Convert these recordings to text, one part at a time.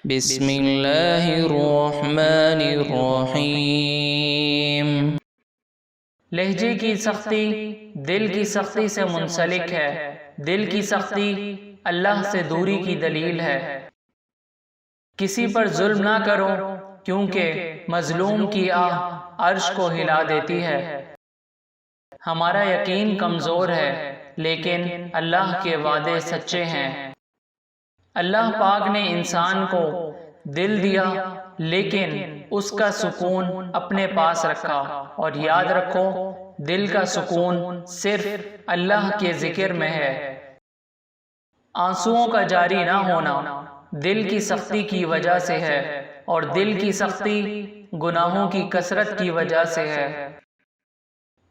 بسم اللہ الرحمن الرحیم۔ لہجے کی سختی دل کی سختی سے منسلک ہے، دل کی سختی اللہ سے دوری کی دلیل ہے۔ کسی پر ظلم نہ کرو کیونکہ مظلوم کی آہ عرش کو ہلا دیتی ہے۔ ہمارا یقین کمزور ہے لیکن اللہ کے وعدے سچے ہیں۔ اللہ پاک نے انسان کو دل دیا لیکن اس کا سکون اپنے پاس رکھا، اور یاد رکھو دل کا سکون صرف اللہ کے ذکر میں ہے۔ آنسوؤں کا جاری نہ ہونا دل کی سختی کی وجہ سے ہے، اور دل کی سختی گناہوں کی کثرت کی وجہ سے ہے۔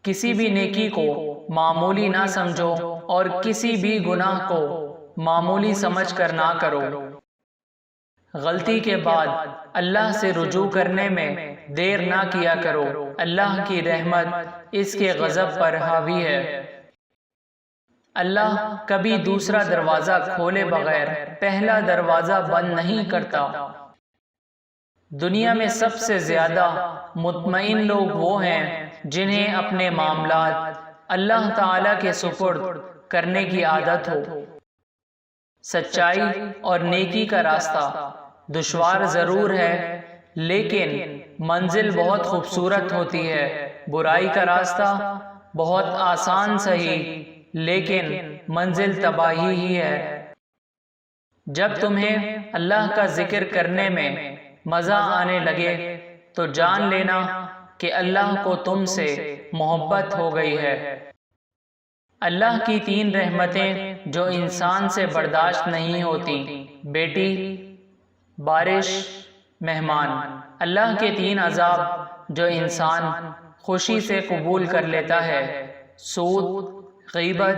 کسی بھی نیکی کو معمولی نہ سمجھو اور کسی بھی گناہ کو معمولی سمجھ کر نہ کرو۔ غلطی کے بعد اللہ سے رجوع کرنے میں دیر نہ کیا کرو، اللہ کی رحمت اس کے غضب پر حاوی ہے۔ اللہ کبھی دوسرا دروازہ کھولے بغیر پہلا دروازہ بند نہیں کرتا۔ دنیا میں سب سے زیادہ مطمئن لوگ وہ ہیں جنہیں اپنے معاملات اللہ تعالیٰ کے سپرد کرنے کی عادت ہو۔ سچائی اور نیکی کا راستہ دشوار ضرور ہے لیکن منزل بہت خوبصورت ہوتی ہے۔ برائی کا راستہ بہت آسان سہی لیکن منزل تباہی ہی ہے۔ جب تمہیں اللہ کا ذکر کرنے میں مزہ آنے لگے تو جان لینا کہ اللہ کو تم سے محبت ہو گئی ہے۔ اللہ کی 3 رحمتیں جو انسان سے برداشت نہیں ہوتی: بیٹی، بارش، مہمان۔ اللہ کے 3 عذاب جو انسان خوشی سے قبول کر لیتا ہے: سود، غیبت،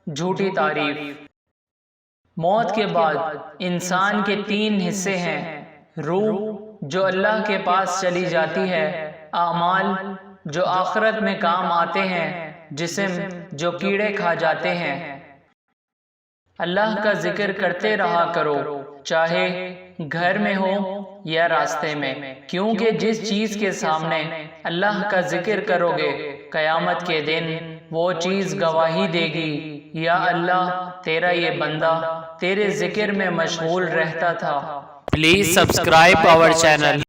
جھوٹی تعریف۔ موت کے بعد انسان کے 3 حصے ہیں: روح جو اللہ کے پاس چلی جاتی ہے، اعمال جو آخرت میں کام آتے ہیں، جسم جو کیڑے کھا جاتے ہیں۔ اللہ کا ذکر کرتے رہا کرو، چاہے گھر میں ہو یا راستے میں، کیونکہ جس چیز کے سامنے اللہ کا ذکر کرو گے قیامت کے دن وہ چیز گواہی دے گی: یا اللہ، تیرا یہ بندہ تیرے ذکر میں مشغول رہتا تھا۔ Please subscribe our channel.